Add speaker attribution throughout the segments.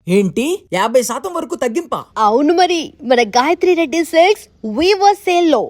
Speaker 1: ఏంటి 50% వరకు తగ్గింపా?
Speaker 2: అవును మరి, మన Gayatri Reddy silks weaver sale లో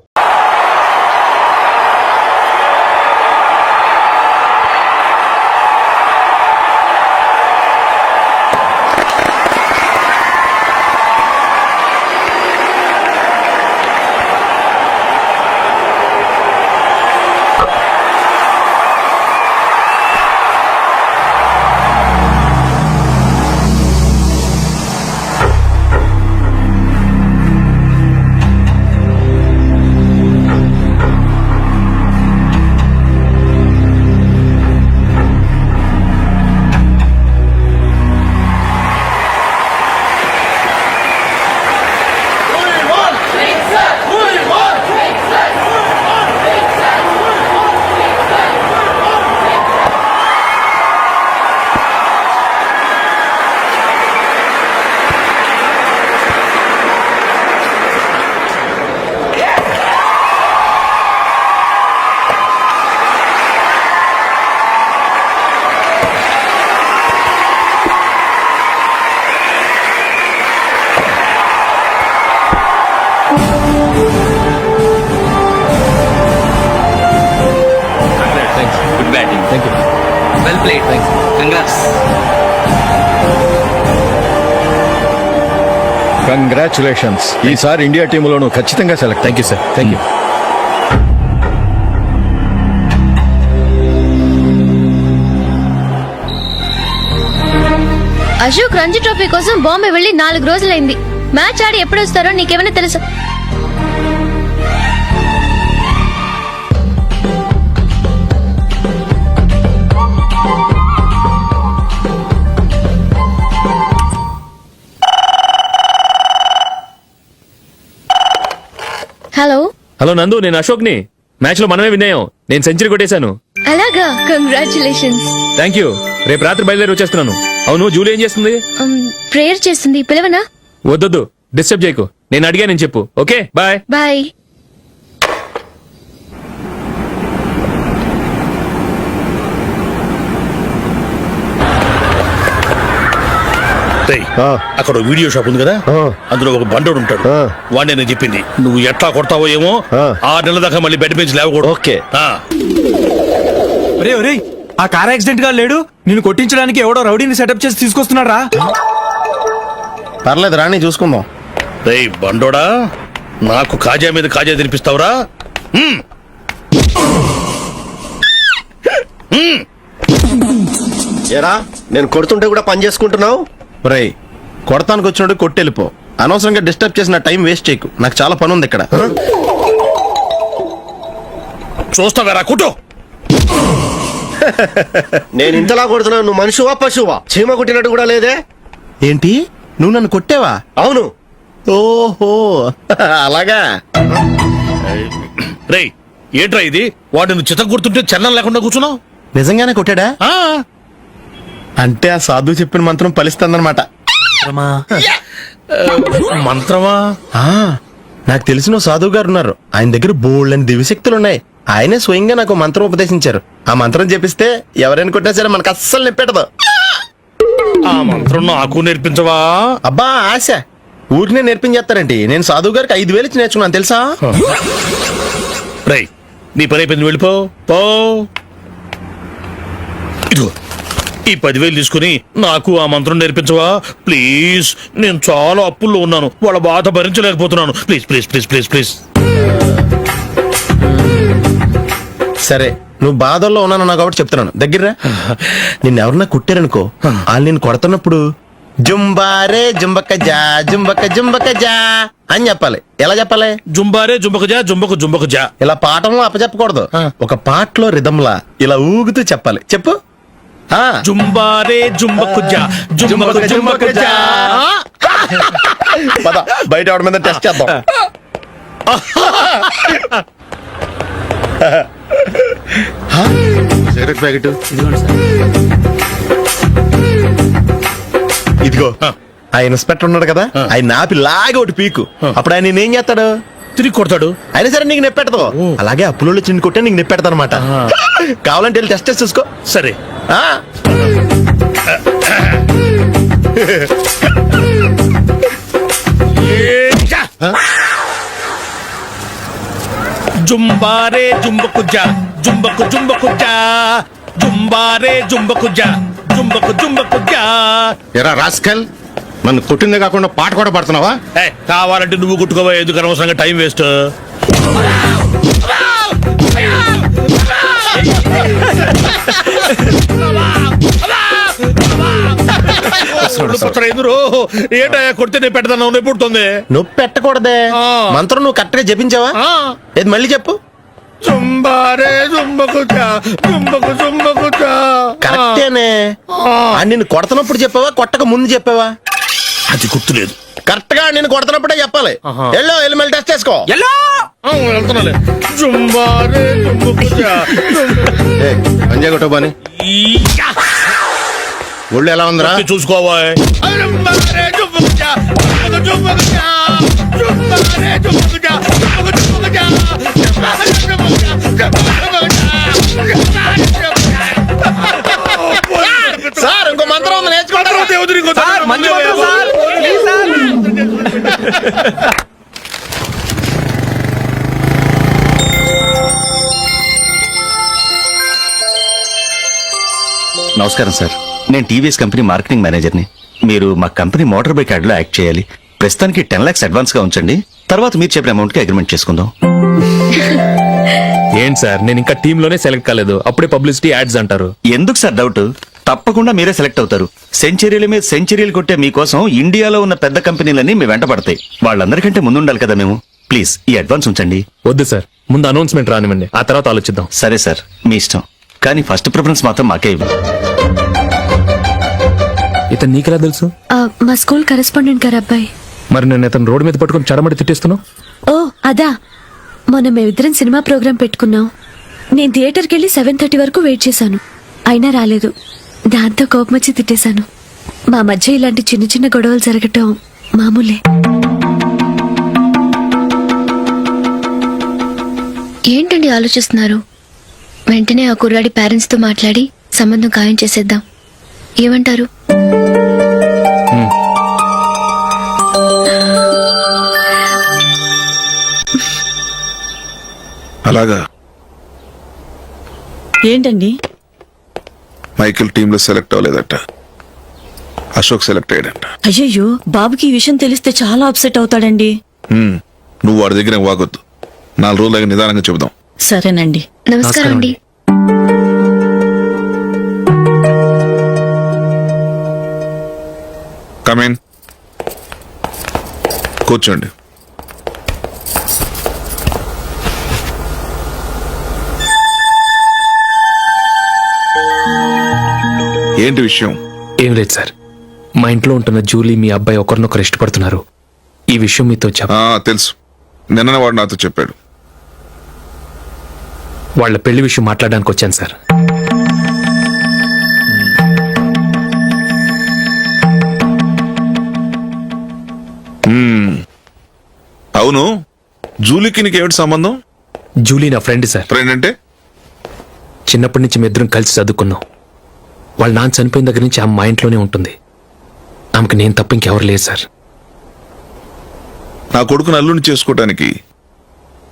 Speaker 3: కంగ్రాచులేషన్స్. ఈసారి ఇండియా టీంలోనూ ఖచ్చితంగా select.
Speaker 4: Thank you sir, thank you.
Speaker 5: Ashok Ranji trophy కోసం బాంబే వెళ్లి 4 రోజులైంది. మ్యాచ్ ఆడి ఎప్పుడు వస్తారో నీకేమైనా తెలుసా? హలో
Speaker 4: హలో నందు, నేను అశోక్ని. మ్యాచ్ లో మనమే విన్ అయ్యాం. నేను సెంచరీ కొట్టేశాను.
Speaker 5: అలాగా, కంగ్రాచులేషన్స్.
Speaker 4: Thank you. రేపు రాత్రి బయలుదేరి వచ్చేస్తున్నాను. అవును, జూలీ ఏం చేస్తుంది?
Speaker 5: ప్రేయర్ చేస్తుంది, పిలవనా?
Speaker 4: వద్దొద్దు, డిస్టర్బ్ చేయకు. నేను అడిగానని చెప్పు. Okay, bye.
Speaker 5: బాయ్.
Speaker 6: అక్కడ వీడియో షాప్ ఉంది కదా, అందులో ఒక బండోడు ఉంటాడు. వాడిని నేను చెప్పింది నువ్వు ఎట్లా కొడతావో ఏమో. 6 నెలల దాకా మళ్ళీ బెడ్ పెంచి లేవకూడదు.
Speaker 3: ఓకే.
Speaker 7: ఆ కార్ యాక్సిడెంట్ గా లేడు, నిన్ను కొట్టించడానికి ఎవడో రౌడీని సెటప్ చేసి తీసుకొస్తున్నాడు రా.
Speaker 3: పర్లేదు రాని, చూసుకుందాం.
Speaker 6: రేయ్ బండోడా, నాకు కాజా మీద కాజా తినిపిస్తావురా?
Speaker 3: ఏరా, నేను కొడుతుంటే కూడా పని చేసుకుంటున్నావు? రేయ్, కొడతానికి వచ్చినట్టు కొట్టెళ్ళిపో. అనవసరంగా డిస్టర్బ్ చేసిన టైం వేస్ట్ చేయకు. నాకు చాలా పని ఉంది ఇక్కడ.
Speaker 6: చూస్తావేరా కుట్టు.
Speaker 3: నేను ఇంతలా కొడుతున్నాను, నువ్వు మనిషివా పశువా? చీమ కుట్టినట్టు కూడా లేదే. ఏంటి, నువ్వు నన్ను కొట్టావా? అవును. ఓహో అలాగా.
Speaker 6: రేయ్ ఏంట్రా ఇది? వాడు నువ్వు చిత్త గుర్తుంటే చలనం లేకుండా కూర్చున్నావు.
Speaker 3: నిజంగానే కొట్టాడా? అంటే ఆ సాధువు చెప్పిన మంత్రం ఫలిస్తుందన్నమాట.
Speaker 6: మంత్రమా?
Speaker 3: నాకు తెలిసిన సాధువు గారు ఉన్నారు. ఆయన దగ్గర బోల్డని దివ్యశక్తులు ఉన్నాయి. ఆయనే స్వయంగా నాకు మంత్రం ఉపదేశించారు. ఆ మంత్రం చెప్పిస్తే ఎవరైనా కొట్టినా సరే మనకు అస్సలు నిప్పెట్టదు.
Speaker 6: ఆ మంత్రం నాకు నేర్పించవా?
Speaker 3: అబ్బా ఆశ, ఊరినే నేర్పించేస్తారండి. నేను సాధువు గారికి 5,000 ఇచ్చి నేర్చుకున్నాను తెలుసా?
Speaker 6: రేయ్ నీ పని అయిపోయింది, వెళ్ళిపో పో. ఇదిగో ఈ 10,000 తీసుకుని నాకు ఆ మంత్రం నేర్పించవా ప్లీజ్? నేను చాలా అప్పుల్లో ఉన్నాను, వాళ్ళ బాధ భరించలేకపోతున్నాను. Please please please please please.
Speaker 3: సరే, నువ్వు బాధల్లో ఉన్నాను నాకు కాబట్టి చెప్తున్నాను. దగ్గర నిన్నెవరన్నా కుట్టారనుకో, వాళ్ళు నేను కొడుతున్నప్పుడు జుంబారే జుంబక జా జుంబక జుంబక జా అని చెప్పాలి. ఎలా చెప్పాలి?
Speaker 6: జుంబారే జుంబక జా జుంబకు జుంబకు జా.
Speaker 3: ఇలా పాఠంలో అప్పచెప్పకూడదు. ఒక పాటలో రిధంలా ఇలా ఊగుతూ చెప్పాలి. చెప్పు.
Speaker 6: జుంబారే జుంబకు జా జుంబకు జుంబకు జా.
Speaker 3: పద, బయట ఎవరి మీద టెస్ట్ చేద్దాం. సిగరెట్ ప్యాకెట్ ఇదిగో. ఆ ఇన్స్పెక్టర్ ఉన్నాడు కదా, ఆయన నాపి లాగే ఒకటి పీకు. అప్పుడు ఆయన ఏం చేస్తాడు?
Speaker 6: తిరిగి కొడతాడు.
Speaker 3: అయినా సరే నీకు నెప్పెడతావు. అలాగే అప్పులో చిన్న కొట్టే నీకు నెప్పెడతా అనమాట. కావాలంటే వెళ్ళి టెస్ట్ చేసి చూసుకో.
Speaker 6: సరే. జుంబారే జుంబకుజా జుంబకు జుంబకుజా జుంబారే జుంబకుజా జుంబకు జుంబకుజా.
Speaker 3: ఎరా రాస్కల్, నన్ను కొట్టిందే కాకుండా పాట కూడా పడుతున్నావా?
Speaker 6: కావాలంటే నువ్వు కుట్టుకోవా, ఎందుకు అనవసరంగా టైం వేస్ట్. ఏంటా కొడితే నేను పెడతాను నొప్పి పుడుతుంది.
Speaker 3: నొప్పి పెట్టకూడదే. మంత్రం నువ్వు కరెక్ట్ గా జపించావా? ఏది మళ్ళీ చెప్పు.
Speaker 6: జుంబారే జుంబకుజా జుంబకు జుంబకుజా.
Speaker 3: కరెక్టేనే. నిన్ను కొడుతున్నప్పుడు చెప్పావా, కొట్టక ముందు చెప్పావా?
Speaker 6: అది గుర్తులేదు.
Speaker 3: కరెక్ట్ గా నేను కొడుతున్నప్పుడే చెప్పాలి. వెళ్ళి మళ్ళీ టెస్ట్ చేసుకో.
Speaker 6: వెళ్తున్నాలే. జుంబారే జుంబకుజా.
Speaker 3: అంజయ్ కొట్టబాని ఒళ్ళు ఎలా ఉందిరా?
Speaker 6: చూసుకోవా. జుంబారే జుంబకుజా జుంబకు జుంబకుజా జుంబారే జుంబకుజా జుంబకు జుంబకుజా.
Speaker 3: సార్ ఇంకో మంత్రం ఉంది, నేర్చుకుంటారు.
Speaker 8: నమస్కారం సార్, నేను టీవీఎస్ కంపెనీ మార్కెటింగ్ మేనేజర్ని. మీరు మా కంపెనీ మోటార్ బైక్ యాడ్ లో యాక్ట్ చేయాలి. ప్రస్తుతానికి 10 lakhs అడ్వాన్స్ గా ఉంచండి, తర్వాత మీరు చెప్పిన అమౌంట్ కి అగ్రిమెంట్ చేసుకుందాం.
Speaker 4: ఏంటి సార్, నేను ఇంకా టీమ్ లోనే సెలెక్ట్ కాలేదు, అప్పుడే పబ్లిసిటీ యాడ్స్ అంటారు.
Speaker 8: ఎందుకు సార్ డౌట్? తప్పకుండా మీరే సెలెక్ట్ అవుతారు. సెంచరీల మీద సెంచరీలు కొట్టే మీకోసం ఇండియాలో ఉన్న పెద్ద కంపెనీలన్నీ మీ వెంట పడతాయి. వాళ్ళందరికంటే ముందుండాలి కదా మేము. ప్లీజ్ ఈ అడ్వాన్స్ ఉంచండి.
Speaker 4: వద్దు సార్, ముందు అనౌన్స్మెంట్ రానివ్వండి, ఆ తర్వాత ఆలోచిద్దాం.
Speaker 8: సరే సార్, మీ ఇష్టం, కానీ ఫస్ట్ ప్రిఫరెన్స్ మాత్రం మాకే ఇవ్వండి.
Speaker 4: ఇతను నీకెలా తెలుసు?
Speaker 2: మా స్కూల్ కరెస్పాండెంట్ గారు అబ్బాయి.
Speaker 4: మరి నేను ఇతను రోడ్డు మీద పట్టుకుని చడమడి తిట్టేస్తున్నావు.
Speaker 2: ఓ అదా, మొన్న మేమిద్దరం సినిమా ప్రోగ్రాం పెట్టుకున్నాం. నేను థియేటర్కి వెళ్ళి 7:30 వరకు వెయిట్ చేశాను, అయినా రాలేదు. దాంతో కోపం వచ్చి తిట్టేశాను. మా మధ్య ఇలాంటి చిన్న చిన్న గొడవలు జరగటం మామూలే.
Speaker 5: ఏంటండి ఆలోచిస్తున్నారు? వెంటనే ఆ కుర్రాడి పేరెంట్స్ తో మాట్లాడి సంబంధం ఖాయం చేసేద్దాం. ఏమంటారు?
Speaker 9: అలాగా.
Speaker 10: ఏంటండి?
Speaker 9: మైకిల్ టీంలో సెలెక్ట్ అవ్వలేదట, అశోక్ సెలెక్ట్ అయ్యాడంట.
Speaker 10: అయ్యయ్యో, బాబుకి ఈ విషయం తెలిస్తే చాలా అప్సెట్ అవుతాడండి.
Speaker 9: నువ్వు వాడి దగ్గర వాగొద్దు, 4 రోజులకి నిదానంగా చెబుదాం.
Speaker 10: సరేనండి.
Speaker 5: నమస్కారం అండి.
Speaker 9: కమేన్, కూర్చోండి. ఏంటి విషయం?
Speaker 4: ఏం లేదు సార్, మా ఇంట్లో ఉంటున్న జూలీ మీ అబ్బాయి ఒకరినొకరు ఇష్టపడుతున్నారు. ఈ విషయం మీతో
Speaker 9: తెలుసు, నిన్న వాడు నాతో చెప్పాడు.
Speaker 4: వాళ్ళ పెళ్లి విషయం మాట్లాడడానికి వచ్చాను సార్.
Speaker 9: అవును, జూలీకి నీకేమిటి సంబంధం?
Speaker 4: జూలీ నా ఫ్రెండ్ సార్.
Speaker 9: ఫ్రెండ్ అంటే?
Speaker 4: చిన్నప్పటి నుంచి మేమిద్దరం కలిసి చదువుకున్నాం. వాళ్ళ నాన్న చనిపోయిన దగ్గర నుంచి ఆమె మా ఇంట్లోనే ఉంటుంది. ఆమెకు నేను తప్ప ఇంకెవరు లేదు సార్.
Speaker 9: నా కొడుకును అల్లుని చేసుకోవటానికి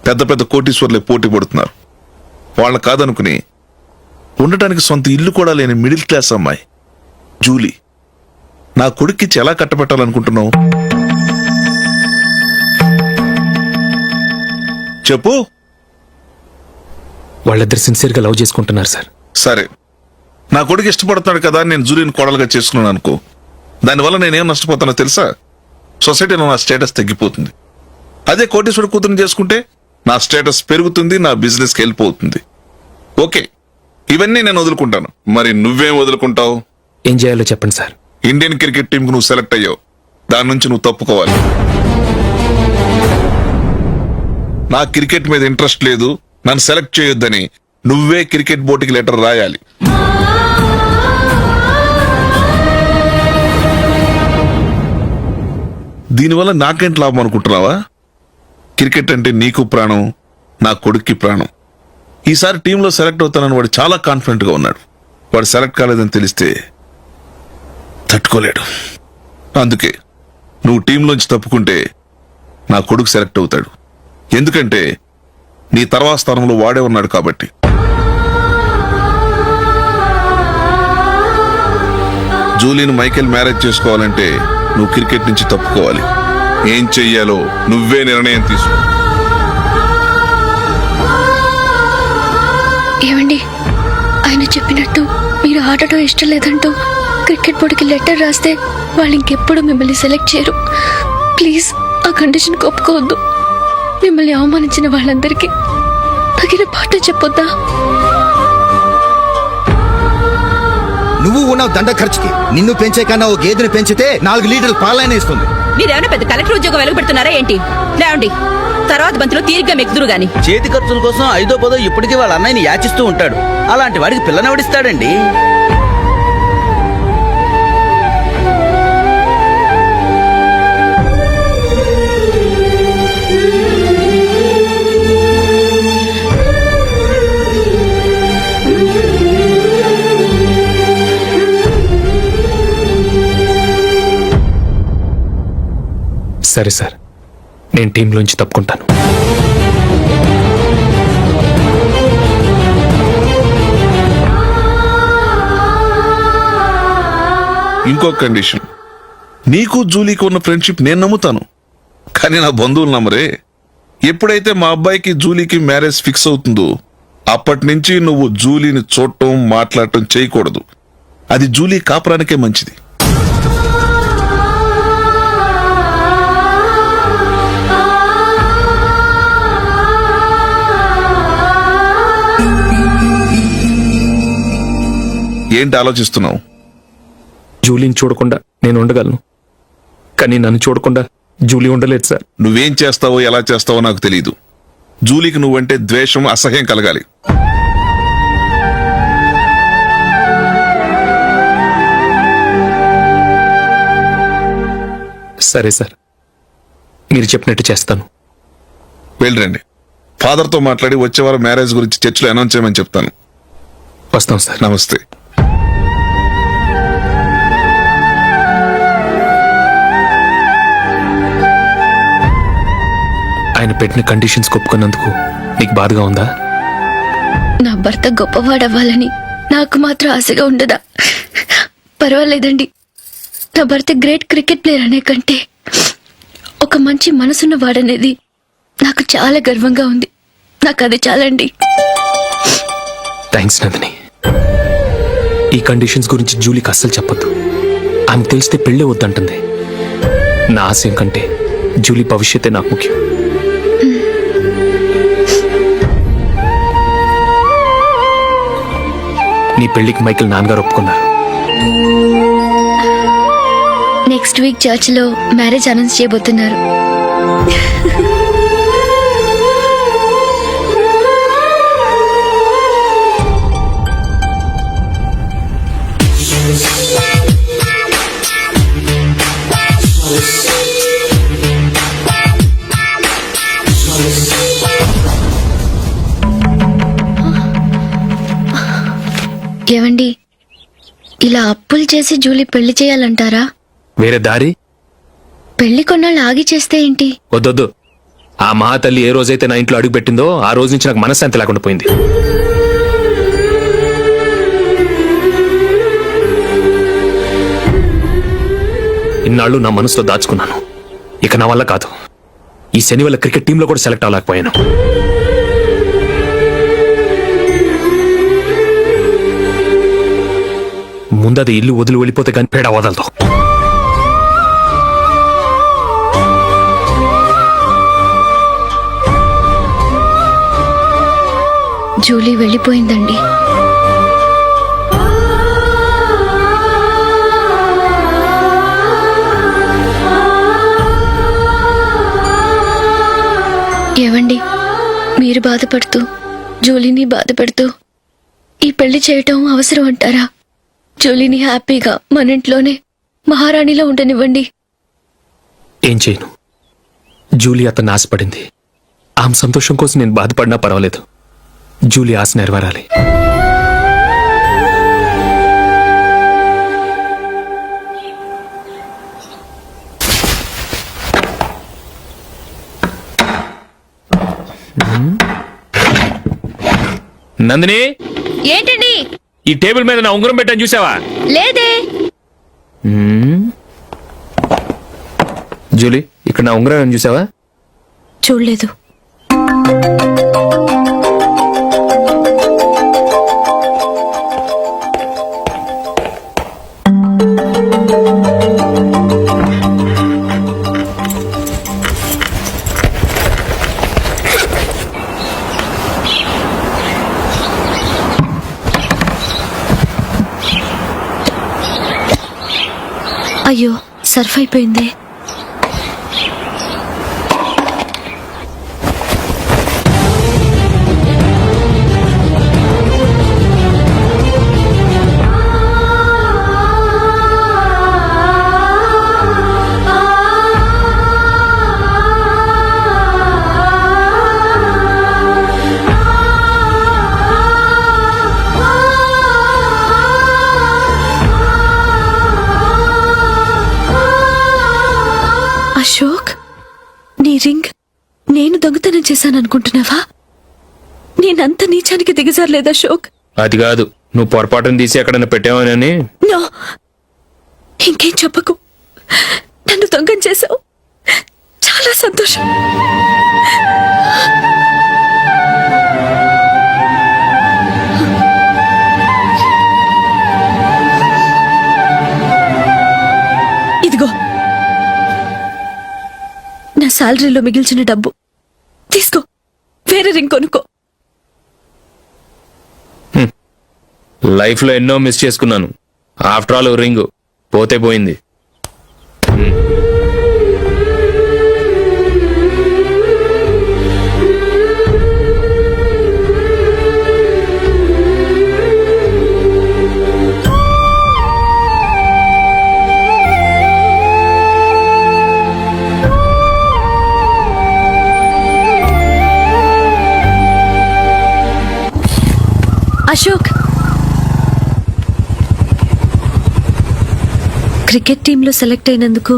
Speaker 9: పెద్ద పెద్ద కోటీశ్వర్లే పోటీ పడుతున్నారు. వాళ్ళ కాదనుకుని ఉండటానికి సొంత ఇల్లు కూడా లేని మిడిల్ క్లాస్ అమ్మాయి జూలీ నా కొడుక్కిచ్చి ఎలా కట్టబెట్టాలనుకుంటున్నావు? చెప్పు.
Speaker 4: వాళ్ళిద్దరు సిన్సియర్ గా లవ్ చేసుకుంటున్నారు సార్.
Speaker 9: సరే, నా కొడుకు ఇష్టపడుతున్నాడు కదా, నేను జూలీని కోడలుగా చేసుకున్నాను అనుకో. దానివల్ల నేనేం నష్టపోతానో తెలుసా? సొసైటీలో నా స్టేటస్ తగ్గిపోతుంది. అదే కోటీశ్వరుడు కూతురుని చేసుకుంటే నా స్టేటస్ పెరుగుతుంది, నా బిజినెస్కి హెల్ప్ అవుతుంది. ఓకే, ఇవన్నీ నేను వదులుకుంటాను. మరి నువ్వేం వదులుకుంటావు?
Speaker 4: ఏం చేయాలో చెప్పండి సార్.
Speaker 9: ఇండియన్ క్రికెట్ టీంకు నువ్వు సెలెక్ట్ అయ్యావు, దాని నుంచి నువ్వు తప్పుకోవాలి. నా క్రికెట్ మీద ఇంట్రెస్ట్ లేదు, నన్ను సెలెక్ట్ చేయొద్దని నువ్వే క్రికెట్ బోర్డుకి లెటర్ రాయాలి. దీనివల్ల నాకేంటి లాభం అనుకుంటున్నావా? క్రికెట్ అంటే నీకు ప్రాణం, నా కొడుక్కి ప్రాణం. ఈసారి టీంలో సెలెక్ట్ అవుతానని వాడు చాలా కాన్ఫిడెంట్ గా ఉన్నాడు. వాడు సెలెక్ట్ కాలేదని తెలిస్తే తట్టుకోలేడు. అందుకే నువ్వు టీంలోంచి తప్పుకుంటే నా కొడుకు సెలెక్ట్ అవుతాడు. ఎందుకంటే నీ తర్వాత స్థానంలో వాడే ఉన్నాడు కాబట్టి. జూలీని మైకేల్ మ్యారేజ్ చేసుకోవాలంటే నువ్వు క్రికెట్ నుంచి తప్పుకోవాలి. ఏం చెయ్యాలో నువ్వే నిర్ణయం తీసుకో.
Speaker 5: ఏమండి, ఆయన చెప్పినట్టు మీరు ఆడటం ఇష్టం లేదంటూ క్రికెట్ బోర్డుకి లెటర్ రాస్తే వాళ్ళు ఇంకెప్పుడు మిమ్మల్ని సెలెక్ట్ చేయరు. ప్లీజ్ ఆ కండిషన్ ఒప్పుకోవద్దు. మిమ్మల్ని అవమానించిన వాళ్ళందరికీ తగిన పాట చెప్పొద్దా?
Speaker 11: నువ్వు ఉన్నావు దండ ఖర్చుకి. నిన్ను పెంచే కన్నా ఓ గేదెని పెంచితే 4 లీటర్లు పాలైన ఇస్తుంది.
Speaker 10: మీరేమైనా పెద్ద కలెక్టర్ ఉద్యోగం వెలుగుపెడుతున్నారా ఏంటి? లేవండి, తర్వాత బంతిలో తీరిగ్గా మెక్కుదురు గాని.
Speaker 1: చేతి ఖర్చుల కోసం 5దో 10దో ఇప్పటికీ వాళ్ళ అన్నయ్యని యాచిస్తూ ఉంటాడు. అలాంటి వాడికి పిల్లనవడిస్తాడండి.
Speaker 4: సరే సార్, నేను టీంలోంచి తప్పుకుంటాను.
Speaker 9: ఇంకో కండిషన్, నీకు జూలీకి ఉన్న ఫ్రెండ్షిప్ నేను నమ్ముతాను, కానీ నా బంధువులు నమ్మరే. ఎప్పుడైతే మా అబ్బాయికి జూలీకి మ్యారేజ్ ఫిక్స్ అవుతుందో అప్పటి నుంచి నువ్వు జూలీని చూడటం మాట్లాడటం చేయకూడదు. అది జూలీ కాపురానికే మంచిది. ఏంటి ఆలోచిస్తున్నావు?
Speaker 4: జూలీని చూడకుండా నేను ఉండగలను, కానీ నన్ను చూడకుండా జూలీ ఉండలేదు సార్.
Speaker 9: నువ్వేం చేస్తావో ఎలా చేస్తావో నాకు తెలియదు. జూలీకి నువ్వంటే ద్వేషం, అసహ్యం కలగాలి.
Speaker 4: సరే సార్, మీరు చెప్పినట్టు చేస్తాను.
Speaker 9: వెళ్ళండి, ఫాదర్తో మాట్లాడి వచ్చేవారం మ్యారేజ్ గురించి చర్చిలో అనౌన్స్ చేయమని చెప్తాను.
Speaker 4: వస్తాం సార్.
Speaker 9: నమస్తే.
Speaker 4: ఆయన పెట్టిన కండిషన్స్ ఒప్పుకున్నందుకు నీకు బాధగా ఉందా?
Speaker 5: నా భర్త గొప్పవాడవ్వాలని నాకు మాత్రం ఆశగా ఉండదా? పర్వాలేదండి. నా భర్త గ్రేట్ క్రికెట్ ప్లేయర్ అనే కంటే ఒక మంచి మనసున్న వాడనేది నాకు చాలా గర్వంగా ఉంది. నాకు అది చాలండి.
Speaker 4: థ్యాంక్స్ నందిని. ఈ కండిషన్స్ గురించి జూలీకి అస్సలు చెప్పొద్దు. ఆమెకు తెలిస్తే పెళ్ళే వద్దంటుంది. నా ఆశయం కంటే జూలీ భవిష్యత్తే నాకు ముఖ్యం. నీ పెళ్లికి మైకేల్ నాన్నగారు ఒప్పుకున్నారు.
Speaker 5: నెక్స్ట్ వీక్ చర్చిలో మ్యారేజ్ అనౌన్స్ చేయబోతున్నారు. ఏవండి, ఇలా అప్పులు చేసి జూలీ పెళ్లి చేయాలంటారా?
Speaker 4: వేరే దారి?
Speaker 5: పెళ్లి కొన్నాళ్ళు ఆగి చేస్తే ఏంటి?
Speaker 4: వద్దొద్దు. ఆ మహాతల్లి ఏ రోజైతే నా ఇంట్లో అడుగు పెట్టిందో ఆ రోజు నుంచి నాకు మనశ్శాంతి లేకుండా పోయింది. ఇన్నాళ్ళు నా మనసులో దాచుకున్నాను. ఇక నా వల్ల కాదు. ఈ శని వల్ల క్రికెట్ టీంలో కూడా సెలెక్ట్ అవ్వలేకపోయాను. ముందది ఇల్లు వదిలి వెళ్ళిపోతే కానీ పేడ వదలదు.
Speaker 5: జూలీ వెళ్ళిపోయిందండి. ఏవండి, మీరు బాధపడుతూ జూలీని బాధపడుతూ ఈ పెళ్లి చేయటం అవసరం అంటారా? జూలీని హ్యాపీగా మన ఇంట్లోనే మహారాణిలో ఉండనివ్వండి.
Speaker 4: ఏం చేయను? జూలీ అతన్ని ఆశపడింది. ఆమె సంతోషం కోసం నేను బాధపడినా పర్వాలేదు. జూలీ ఆశ నెరవేరాలి. నందిని,
Speaker 5: ఏంటండి?
Speaker 4: ఈ టేబుల్ మీద నా ఉంగరం పెట్టాను చూసావా?
Speaker 5: లేదే.
Speaker 4: జూలీ, ఇక్కడ నా ఉంగరం ఏమైనా చూసావా?
Speaker 2: చూడలేదు. అయ్యో, సర్ఫ్ అయిపోయిందే. అశోక్, నీ రింగ్ నేను దొంగతనం చేశాననుకుంటున్నావా? నేనంత నీచానికి దిగజారలేదు అశోక్.
Speaker 4: అది కాదు, నువ్వు పొరపాటును తీసి ఎక్కడైనా పెట్టావని.
Speaker 2: నో, ఇంకేం చెప్పకు. నన్ను దొంగం చేశావు. చాలా సంతోషం. ఇదిగో నా శాలరీలో మిగిల్చిన డబ్బు తీసుకో, వేరే రింగ్ కొనుక్కో.
Speaker 4: లైఫ్ లో ఎన్నో మిస్ చేసుకున్నాను. ఆఫ్టర్ ఆల్ రింగ్ పోతే పోయింది.
Speaker 2: అశోక్, క్రికెట్ టీంలో సెలెక్ట్ అయినందుకు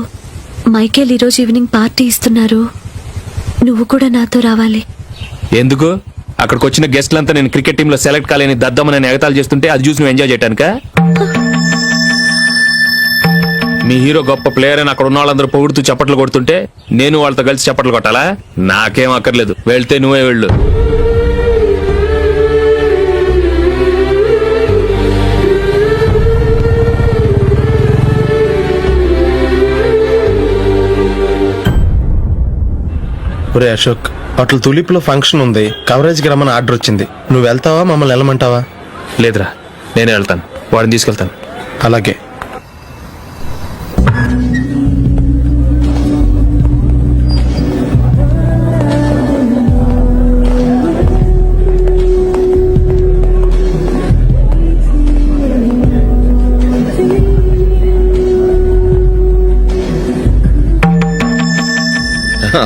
Speaker 2: మైకేల్ ఈరోజు ఈవినింగ్ పార్టీ ఇస్తున్నారు. నువ్వు కూడా నాతో రావాలి.
Speaker 4: ఎందుకు? అక్కడికి వచ్చిన గెస్ట్లంతా నేను క్రికెట్ టీంలో సెలెక్ట్ కాలేని దద్దమని ఎగతాలు చేస్తుంటే అది చూసి నువ్వు ఎంజాయ్ చేయటానికా? మీ హీరో గొప్ప ప్లేయర్ అని అక్కడ ఉన్న వాళ్ళందరూ పొగుడుతూ చప్పట్లు కొడుతుంటే నేను వాళ్ళతో కలిసి చప్పట్లు కొట్టాలా? నాకేం అక్కర్లేదు, వెళ్తే నువ్వే వెళ్ళు.
Speaker 3: ఒరే అశోక్, అట్ల తులిప్లో ఫంక్షన్ ఉంది, కవరేజ్కి రమ్మని ఆర్డర్ వచ్చింది. నువ్వు వెళ్తావా, మమ్మల్ని వెళ్ళమంటావా?
Speaker 4: లేదురా, నేనే వెళ్తాను. వాడిని తీసుకెళ్తాను.
Speaker 3: అలాగే.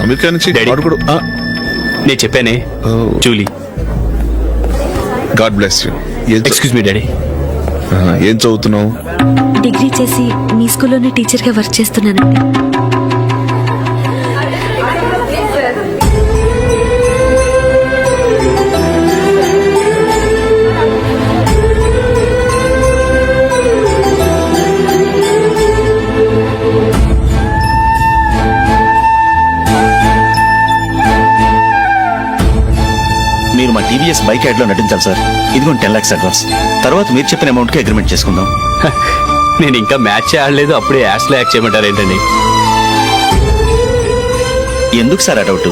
Speaker 9: అమెరికా నుంచి
Speaker 8: డాడీ.
Speaker 9: వాడు కూడా
Speaker 8: నేను చెప్పానే, Julie.
Speaker 9: God bless you.
Speaker 8: Excuse me daddy.
Speaker 9: ఏం చదువుతున్నావు?
Speaker 2: డిగ్రీ చేసి మీ స్కూల్లోనే టీచర్గా వర్క్ చేస్తున్నానండి.
Speaker 8: మీరు మా టీవీఎస్ బైక్ యాడ్ లో నటించాలి సార్. ఇదిగోండి 10 lakhs అడ్వాన్స్. తర్వాత మీరు చెప్పిన అమౌంట్ కి అగ్రిమెంట్ చేసుకుందాం.
Speaker 12: నేను ఇంకా మ్యాచ్ ఆడలేదు, అప్పుడే యాడ్స్ లో యాక్ట్ చేయమంటారు ఏంటండి?
Speaker 8: ఎందుకు సార్ ఆ డౌట్?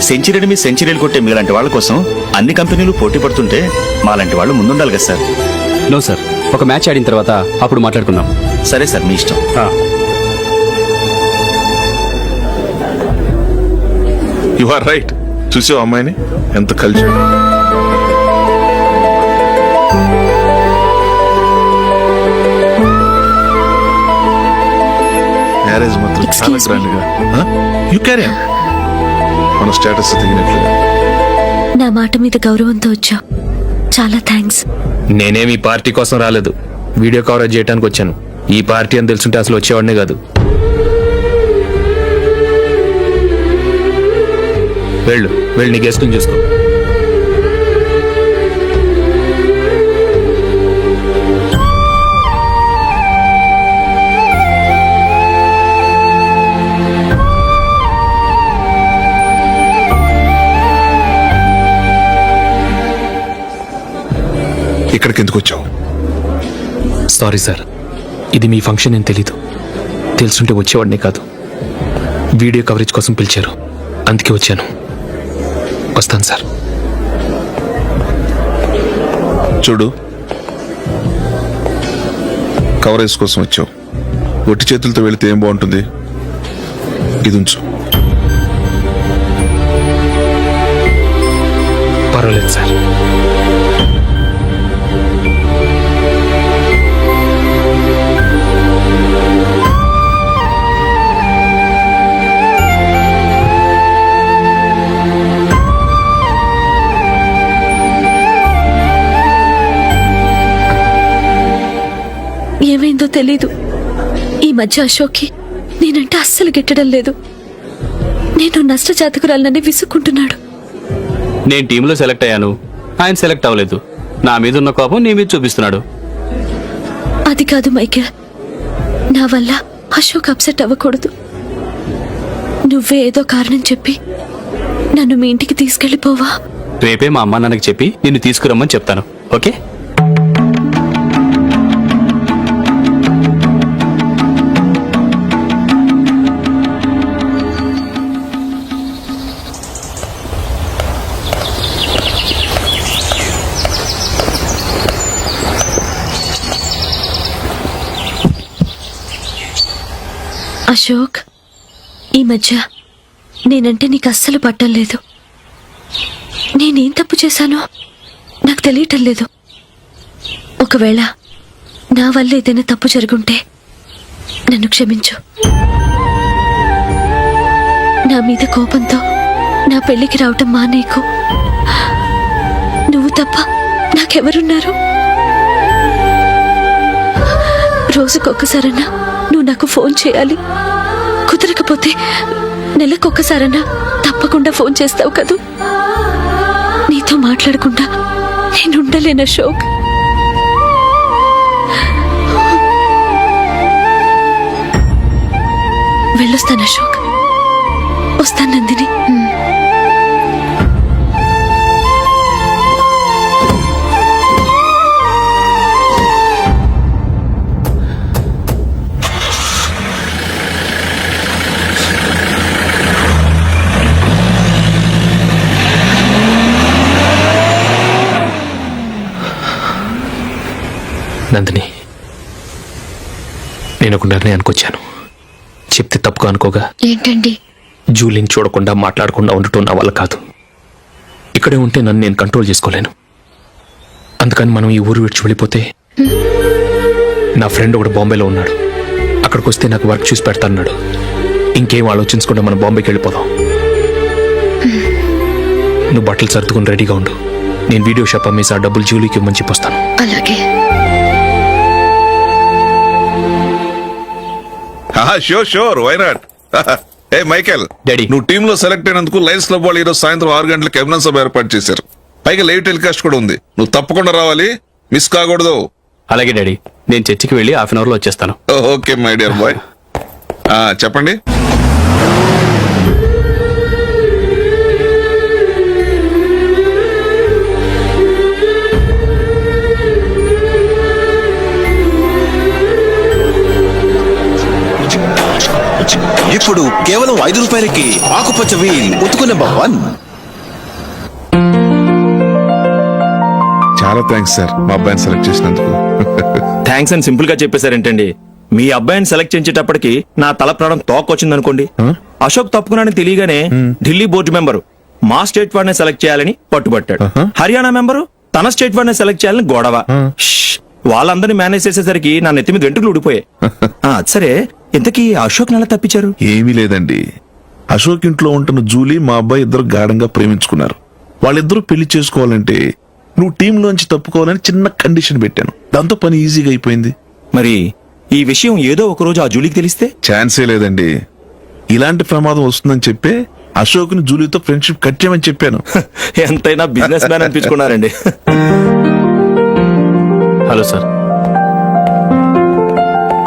Speaker 8: సెంచరీని మీ సెంచరీలు కొట్టే మీలాంటి వాళ్ళ కోసం అన్ని కంపెనీలు పోటీ పడుతుంటే మాలాంటి వాళ్ళు ముందుండాలి కదా సార్.
Speaker 12: నో సార్, ఒక మ్యాచ్ ఆడిన తర్వాత అప్పుడు మాట్లాడుకుందాం.
Speaker 8: సరే సార్, మీ ఇష్టం.
Speaker 9: You are right. చూసావు అమ్మాయిని ఎంత కల్చర్. మ్యారేజ్ మాత్రం చాలా
Speaker 2: Excuse me.
Speaker 9: గ్రాండ్ గా. You carry on. మన స్టేటస్ తగినట్లుగా.
Speaker 2: నా మాట మీద గౌరవంతో వచ్చా. చాలా థ్యాంక్స్.
Speaker 4: నేనేమి పార్టీ కోసం రాలేదు, వీడియో కవరేజ్ చేయడానికి వచ్చాను. ఈ పార్టీ అని తెలుసుంటే అసలు వచ్చేవాడినే కాదు. వెళ్ళు, వెళ్ళి నీ గెస్ట్ని చూసుకో.
Speaker 9: ఇక్కడికి ఎందుకు వచ్చావు?
Speaker 4: సారీ సార్, ఇది మీ ఫంక్షన్ అని తెలీదు. తెలుసుంటే వచ్చేవాడిని కాదు. వీడియో కవరేజ్ కోసం పిలిచారు, అందుకే వచ్చాను. వస్తాను సార్.
Speaker 9: చూడు, కవరేజ్ కోసం వచ్చావు. ఒట్టి చేతులతో వెళితే ఏం బాగుంటుంది? ఇది ఉంచు.
Speaker 4: పర్వాలేదు సార్.
Speaker 2: ఏమైందో తెలీదు. ఈ మధ్య అశోక్కి నేనంటే అస్సలు గిట్టడం లేదు. నేను నష్టజాతకురాలనని విసుక్కుంటున్నాడు.
Speaker 12: నేను టీంలో సెలెక్ట్ అయ్యాను, ఆయన సెలెక్ట్ అవ్వలేదు. నా మీద ఉన్న కోపం నీ మీద చూపిస్తున్నాడు.
Speaker 2: అది కాదు మైకేల్, నా వల్ల అశోక్ అప్సెట్ అవ్వకూడదు. నువ్వే ఏదో కారణం చెప్పి నన్ను మీ ఇంటికి తీసుకెళ్ళిపోవా?
Speaker 12: రేపే మా అమ్మ నాన్నకి చెప్పి నిన్ను తీసుకురమ్మని చెప్తాను. ఓకే?
Speaker 2: అశోక్, ఈ మధ్య నేనంటే నీకు అస్సలు పట్టం లేదు. నేనేం తప్పు చేశానో నాకు తెలియటం లేదు. ఒకవేళ నా వల్ల ఏదైనా తప్పు జరుగుంటే నన్ను క్షమించు. నా మీద కోపంతో నా పెళ్లికి రావటం మానేకు. నువ్వు తప్ప నాకెవరున్నారు? రోజుకొక్కసారన్నా నువ్వు నాకు ఫోన్ చేయాలి. కుదరకపోతే నెలకొక్కసారన్నా తప్పకుండా ఫోన్ చేస్తావు కదూ. నీతో మాట్లాడకుండా నేనుండలేను అశోక్. వెళ్ళొస్తాను అశోక్. వస్తాను నందిని.
Speaker 4: నందిని, నేను ఒక నిర్ణయానికి వచ్చాను. చెప్తే తప్పుగా అనుకోగా.
Speaker 5: ఏంటండి?
Speaker 4: జూలిని చూడకుండా మాట్లాడకుండా ఉండటం నా వల్ల కాదు. ఇక్కడే ఉంటే నన్ను నేను కంట్రోల్ చేసుకోలేను. అందుకని మనం ఈ ఊరు విడిచి వెళ్ళిపోతే, నా ఫ్రెండ్ ఒకడు బాంబేలో ఉన్నాడు, అక్కడికి వస్తే నాకు వర్క్ చూసి పెడతాన్నాడు. ఇంకేం ఆలోచించకుండా మనం బాంబేకి వెళ్ళిపోదాం. నువ్వు బట్టలు సర్దుకుని రెడీగా ఉండు. నేను వీడియో షాప్ అమ్మేసి ఆ డబ్బులు జూలీకి ఇవ్వమని చెప్పొస్తాను.
Speaker 5: అలాగే.
Speaker 9: Sure, why not? ఏ మైకేల్,
Speaker 12: డాడీ.
Speaker 9: నువ్వు టీమ్ లో సెలెక్ట్ అయినందుకు లయన్స్ క్లబ్ వాళ్ళు ఈరోజు సాయంత్రం 6 గంటలకు అభినందన సభ ఏర్పాటు చేశారు. పైగా లైవ్ టెలికాస్ట్ కూడా ఉంది. నువ్వు తప్పకుండా రావాలి, మిస్ కాకూడదు.
Speaker 12: అలాగే డాడీ, నేను చర్చికి వెళ్ళి హాఫ్ అన్ అవర్ లో వచ్చేస్తాను.
Speaker 9: Okay my dear bye. చెప్పండి.
Speaker 11: ఇప్పుడు కేవలం 5 రూపాయలకి ఆకుపచ్చ వీల్ ఉతుకు నెంబర్ 1.
Speaker 9: చాలా థ్యాంక్స్ సార్, మా అబ్బాయిని సెలెక్ట్ చేసినందుకు.
Speaker 7: థ్యాంక్స్ అని సింపుల్ గా చెప్పేశారేంటండి? మీ అబ్బాయిని సెలెక్ట్ చేసేటప్పటికి నా తల ప్రాణం తోకొచ్చిందనుకోండి. అశోక్ తప్పుకున్నాడని తెలియగానే ఢిల్లీ బోర్డు మెంబరు మా స్టేట్ వాడిని సెలెక్ట్ చేయాలని పట్టుబట్టాడు. హర్యానా మెంబరు తన స్టేట్ వాడిని సెలెక్ట్ చేయాలని గొడవ. వాళ్ళందరినీ మేనేజ్ చేసేసరికి నా నెత్తి మీద వెంట్రుకలు ఊడిపోయాయి. సరే, ఇంతకీ అశోక్ నెల తప్పించారు?
Speaker 9: ఏమీ లేదండి, అశోక్ ఇంట్లో ఉంటున్న జూలీ మా అబ్బాయి ఇద్దరు గాఢంగా ప్రేమించుకున్నారు. వాళ్ళిద్దరూ పెళ్లి చేసుకోవాలంటే నువ్వు టీంలోంచి తప్పుకోవాలని చిన్న కండిషన్ పెట్టాను. దాంతో పని ఈజీగా అయిపోయింది.
Speaker 7: మరి ఈ విషయం ఏదో ఒక రోజు ఆ జూలీకి తెలిస్తే?
Speaker 9: ఛాన్సే లేదండి. ఇలాంటి ప్రమాదం వస్తుందని చెప్పే అశోక్ ని జూలీతో ఫ్రెండ్షిప్ కట్ చేయమని చెప్పాను.
Speaker 7: ఎంతైనా బిజినెస్ మ్యాన్ అనిపించుకున్నారండి.
Speaker 12: Hello sir.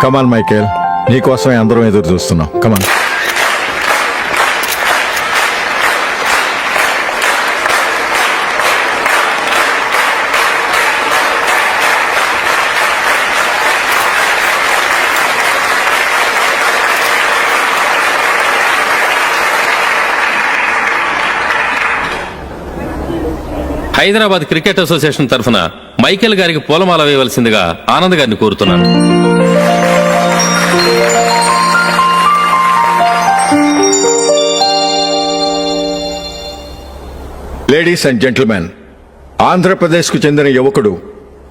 Speaker 11: కమాన్ మైకేల్, నీకోసమే అందరం ఎదురు చూస్తున్నాం. కమాన్.
Speaker 12: హైదరాబాద్ క్రికెట్ అసోసియేషన్ తరఫున మైకేల్ గారికి పూలమాల వేయవలసిందిగా ఆనంద్ గారిని కోరుతున్నాను.
Speaker 13: లేడీస్ అండ్ జెంటిల్మెన్, ఆంధ్రప్రదేశ్కు చెందిన యువకుడు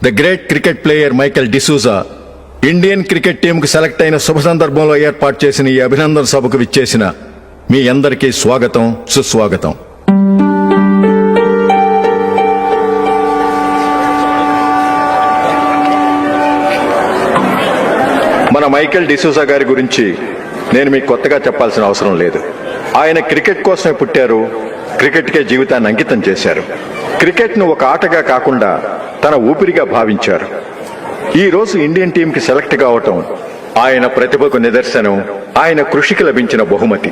Speaker 13: the great cricket player Michael D'Souza Indian cricket టీంకు సెలెక్ట్ అయిన శుభ సందర్భంలో ఏర్పాటు చేసిన ఈ అభినందన సభకు విచ్చేసిన మీ అందరికీ స్వాగతం, సుస్వాగతం. మన మైకేల్ డిసూజా గారి గురించి నేను మీకు కొత్తగా చెప్పాల్సిన అవసరం లేదు. ఆయన క్రికెట్ కోసమే పుట్టారు, క్రికెట్కే జీవితాన్ని అంకితం చేశారు. క్రికెట్ను ఒక ఆటగా కాకుండా తన ఊపిరిగా భావించారు. ఈ రోజు ఇండియన్ టీంకి సెలెక్ట్ కావటం ఆయన ప్రతిభకు నిదర్శనం, ఆయన కృషికి లభించిన బహుమతి.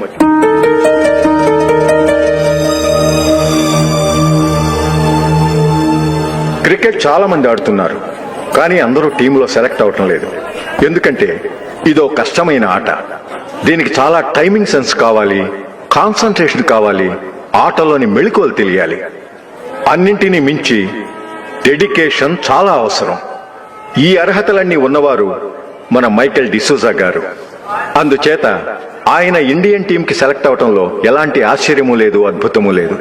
Speaker 13: క్రికెట్ చాలా మంది ఆడుతున్నారు, కానీ అందరూ టీంలో సెలెక్ట్ అవటం లేదు. ఎందుకంటే ఇదో కష్టమైన ఆట. దీనికి చాలా టైమింగ్ సెన్స్ కావాలి, కాన్సంట్రేషన్ కావాలి, ఆటలోని మెళకువలు తెలియాలి. అన్నింటినీ మించి డెడికేషన్ చాలా అవసరం. ఈ అర్హతలన్నీ ఉన్నవారు మన మైకేల్ డిసూజా గారు. అందుచేత ఆయన ఇండియన్ టీంకి సెలెక్ట్ అవటంలో ఎలాంటి ఆశ్చర్యమూ లేదు, అద్భుతమూ లేదు.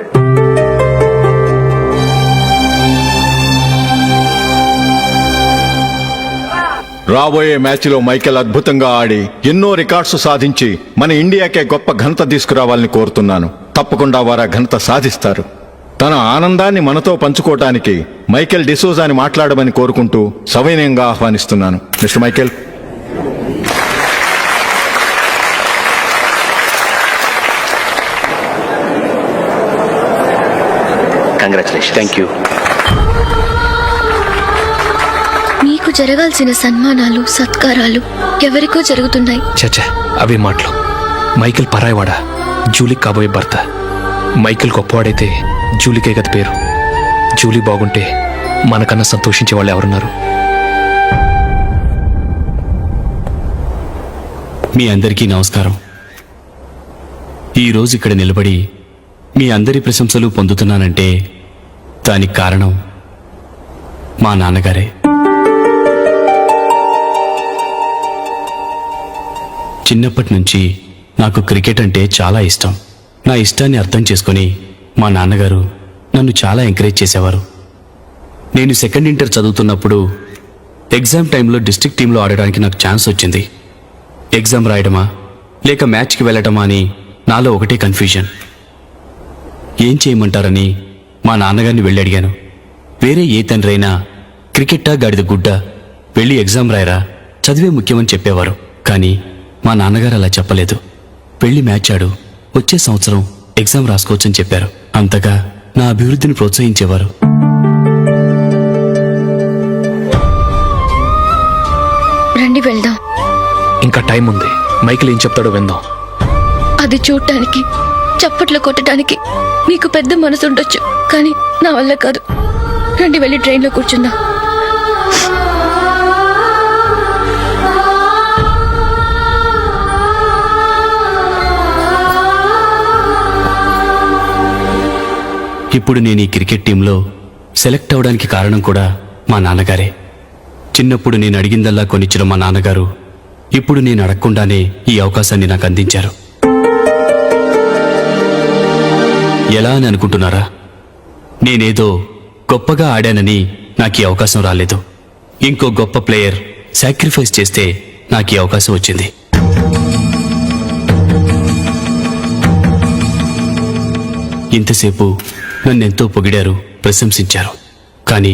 Speaker 13: రాబోయే మ్యాచ్లో మైకేల్ అద్భుతంగా ఆడి ఎన్నో రికార్డ్స్ సాధించి మన ఇండియాకే గొప్ప ఘనత తీసుకురావాలని కోరుతున్నాను. తప్పకుండా వారు ఆ ఘనత సాధిస్తారు. తన ఆనందాన్ని మనతో పంచుకోవటానికి మైకేల్ డిసూజాని మాట్లాడమని కోరుకుంటూ సవినయంగా ఆహ్వానిస్తున్నాను. Mister Michael.
Speaker 8: Congratulation.
Speaker 12: Thank you.
Speaker 5: మీకు జరగాల్సిన సన్మానాలు, సత్కారాలు ఎవరికో జరుగుతున్నాయి.
Speaker 4: చచ్చా, అవే మాటలు. మైకేల్ పరాయవాడా, జూలీ కాబోయే భర్త. మైకేల్ గొప్పవాడైతే జూలీకే గత పేరు. జూలీ బాగుంటే మనకన్నా సంతోషించే వాళ్ళు ఎవరున్నారు?
Speaker 12: మీ అందరికీ నమస్కారం. ఈరోజు ఇక్కడ నిలబడి మీ అందరి ప్రశంసలు పొందుతున్నానంటే దానికి కారణం మా నాన్నగారే. చిన్నప్పటి నుంచి నాకు క్రికెట్ అంటే చాలా ఇష్టం. నా ఇష్టాన్ని అర్థం చేసుకుని మా నాన్నగారు నన్ను చాలా ఎంకరేజ్ చేసేవారు. నేను సెకండ్ ఇంటర్ చదువుతున్నప్పుడు ఎగ్జామ్ టైంలో డిస్ట్రిక్ట్ టీంలో ఆడడానికి నాకు ఛాన్స్ వచ్చింది. ఎగ్జామ్ రాయడమా లేక మ్యాచ్కి వెళ్ళటమా అని నాలో ఒకటే కన్ఫ్యూజన్. ఏం చేయమంటారని మా నాన్నగారిని వెళ్ళి అడిగాను. వేరే ఏ తండ్రి అయినా క్రికెట్టా గాడిద గుడ్డ, వెళ్ళి ఎగ్జామ్ రాయరా, చదివే ముఖ్యమని చెప్పేవారు. కానీ మా నాన్నగారు అలా చెప్పలేదు. వెళ్ళి మ్యాచ్ ఆడు, వచ్చే సంవత్సరం ఎగ్జామ్ రాసుకోవచ్చని చెప్పారు. అంతగా నా అభివృద్ధిని ప్రోత్సహించేవారు.
Speaker 5: రండి వెళ్దాం.
Speaker 4: ఇంకా టైం ఉంది. మైకేల్ ఏం చెప్తాడో విందాం.
Speaker 5: అది చూడటానికి, చప్పట్లు కొట్టడానికి మీకు పెద్ద మనసు ఉండొచ్చు, కానీ నా వల్ల కాదు. రండి వెళ్ళి ట్రైన్లో కూర్చుందాం.
Speaker 12: ఇప్పుడు నేను ఈ క్రికెట్ టీంలో సెలెక్ట్ అవడానికి కారణం కూడా మా నాన్నగారే. చిన్నప్పుడు నేను అడిగిందల్లా కొనిచ్చిన మా నాన్నగారు ఇప్పుడు నేను అడగకుండానే ఈ అవకాశాన్ని నాకు అందించారు. ఎలా అని అనుకుంటున్నారా? నేనేదో గొప్పగా ఆడానని నాకు ఈ అవకాశం రాలేదు. ఇంకో గొప్ప ప్లేయర్ సాక్రిఫైస్ చేస్తే నాకు ఈ అవకాశం వచ్చింది. ఇంతసేపు నన్నెంతో పొగిడారు, ప్రశంసించారు. కానీ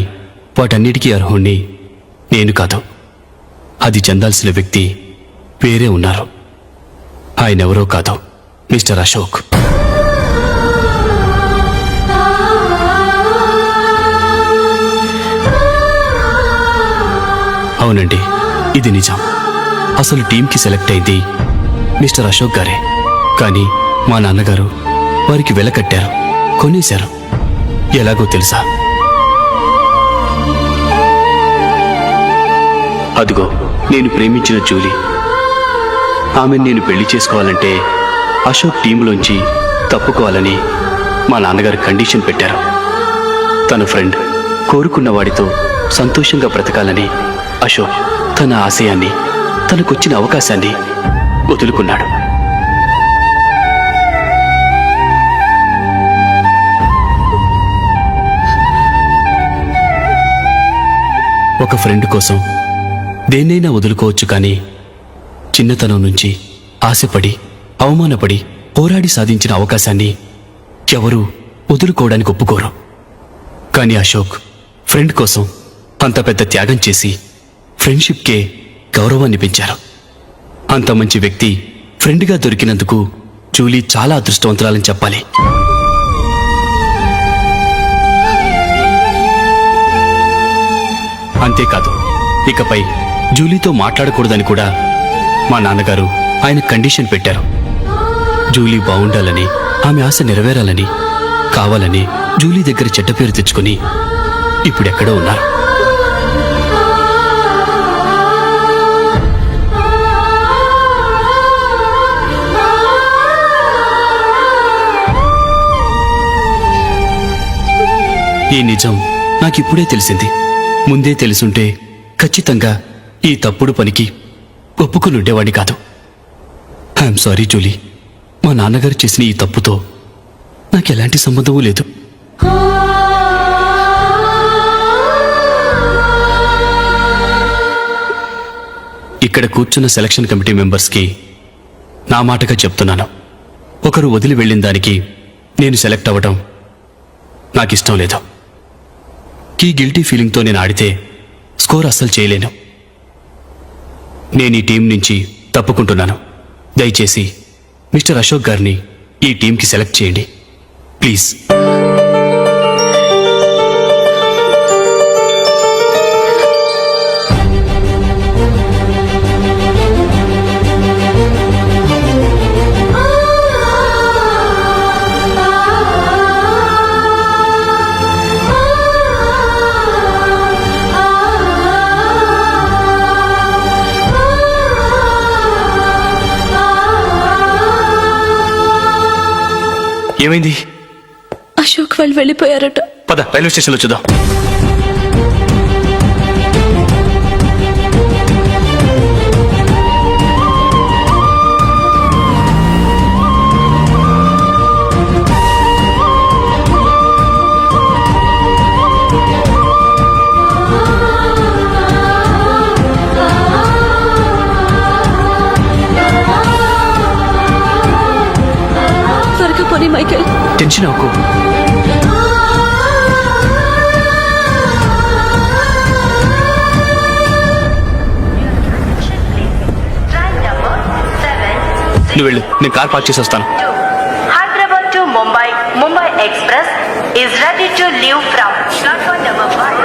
Speaker 12: వాటన్నిటికీ అర్హుణ్ణి నేను కాదు. అది చెందాల్సిన వ్యక్తి వేరే ఉన్నారు. ఆయనెవరో కాదు, మిస్టర్ అశోక్. అవునండి, ఇది నిజం. అసలు టీంకి సెలెక్ట్ అయింది మిస్టర్ అశోక్ గారే. కానీ మా నాన్నగారు వారికి వెల కట్టారు, కొనేశారు. ఎలాగో తెలుసా? అదిగో నేను ప్రేమించిన జూలీ. ఆమెను నేను పెళ్లి చేసుకోవాలంటే అశోక్ టీంలోంచి తప్పుకోవాలని మా నాన్నగారు కండిషన్ పెట్టారు. తన ఫ్రెండ్ కోరుకున్న వాడితో సంతోషంగా బ్రతకాలని అశోక్ తన ఆశయాన్ని, తనకొచ్చిన అవకాశాన్ని వదులుకున్నాడు. ఒక ఫ్రెండ్ కోసం దేన్నైనా వదులుకోవచ్చు, కానీ చిన్నతనం నుంచి ఆశపడి అవమానపడి పోరాడి సాధించిన అవకాశాన్ని ఎవరూ వదులుకోవడానికి ఒప్పుకోరు. కానీ అశోక్ ఫ్రెండ్ కోసం అంత పెద్ద త్యాగం చేసి ఫ్రెండ్షిప్కే గౌరవాన్ని పెంచారు. అంత మంచి వ్యక్తి ఫ్రెండ్గా దొరికినందుకు జూలీ చాలా అదృష్టవంతురాలని చెప్పాలి. అంతేకాదు, ఇకపై జూలీతో మాట్లాడకూడదని కూడా మా నాన్నగారు ఆయన కండిషన్ పెట్టారు. జూలీ బాగుండాలని, ఆమె ఆశ నెరవేరాలని, కావాలని జూలీ దగ్గర చెడ్డ పేరు తెచ్చుకుని ఇప్పుడెక్కడో ఉన్నారు. ఈ నిజం నాకిప్పుడే తెలిసింది. ముందే తెలుసుంటే ఖచ్చితంగా ఈ తప్పుడు పనికి ఒప్పుకుని ఉండేవాడిని కాదు. I'm sorry Julie. మా నాన్నగారు చేసిన ఈ తప్పుతో నాకెలాంటి సంబంధమూ లేదు. ఇక్కడ కూర్చున్న సెలక్షన్ కమిటీ మెంబర్స్కి నా మాటగా చెప్తున్నాను, ఒకరు వదిలి వెళ్ళిన దానికి నేను సెలెక్ట్ అవ్వడం నాకిష్టం లేదు. ఈ గిల్టీ ఫీలింగ్తో నేను ఆడితే స్కోర్ అస్సలు చేయలేను. నేను ఈ టీం నుంచి తప్పుకుంటున్నాను. దయచేసి మిస్టర్ అశోక్ గారిని ఈ టీంకి సెలెక్ట్ చేయండి ప్లీజ్. ఏమైంది?
Speaker 2: అశోక్ వాళ్ళు వెళ్ళిపోయారట.
Speaker 12: పద రైల్వే స్టేషన్లో చూద్దాం.
Speaker 2: త్వరగా పోనీ మైకేల్.
Speaker 12: టెన్షన్ అవ్వకు. నువ్వు వెళ్ళు, నేను కార్ పార్క్ చేసి వస్తాను.
Speaker 10: Hyderabad to Mumbai Mumbai express is ready to leave from platform number 5.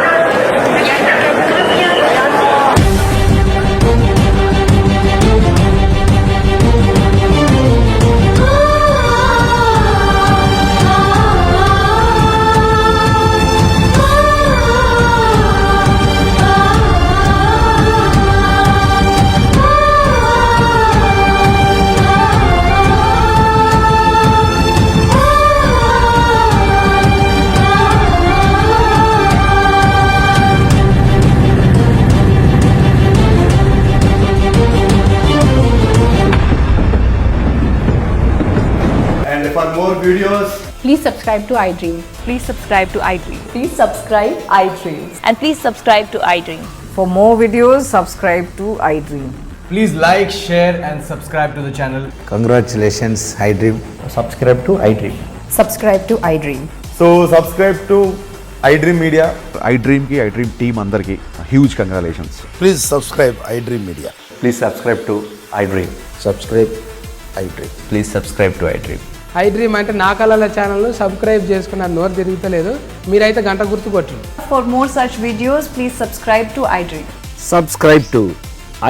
Speaker 11: For more videos,
Speaker 10: Please subscribe to iDream. Please subscribe to iDream. Please subscribe iDream. And please subscribe to iDream. For more videos, subscribe to iDream.
Speaker 11: please like, share and subscribe to the channel.
Speaker 8: Congratulations iDream.
Speaker 11: Subscribe to iDream.
Speaker 10: Subscribe to iDream.
Speaker 11: So subscribe to iDream Media.
Speaker 13: iDream కి iDream team అందరికి huge congratulations.
Speaker 3: Please subscribe iDream media.
Speaker 8: Please subscribe to iDream.
Speaker 3: Subscribe iDream.
Speaker 8: Please subscribe to iDream.
Speaker 14: iDream అంటే నా కళల ఛానల్ను subscribe చేసుకున్న నోరు తిరుగుతలేదు. మీరైతే గంట గుర్తు కొట్టండి.
Speaker 10: For more such videos, please subscribe to iDream.
Speaker 8: Subscribe to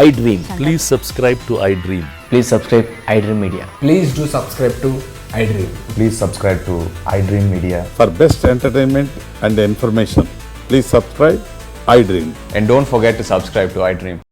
Speaker 8: iDream.
Speaker 6: Please subscribe to iDream.
Speaker 8: Please subscribe iDream media.
Speaker 14: Please do subscribe to iDream.
Speaker 13: Please subscribe to iDream media.
Speaker 9: For best entertainment and information please subscribe iDream.
Speaker 8: And don't forget to subscribe to iDream.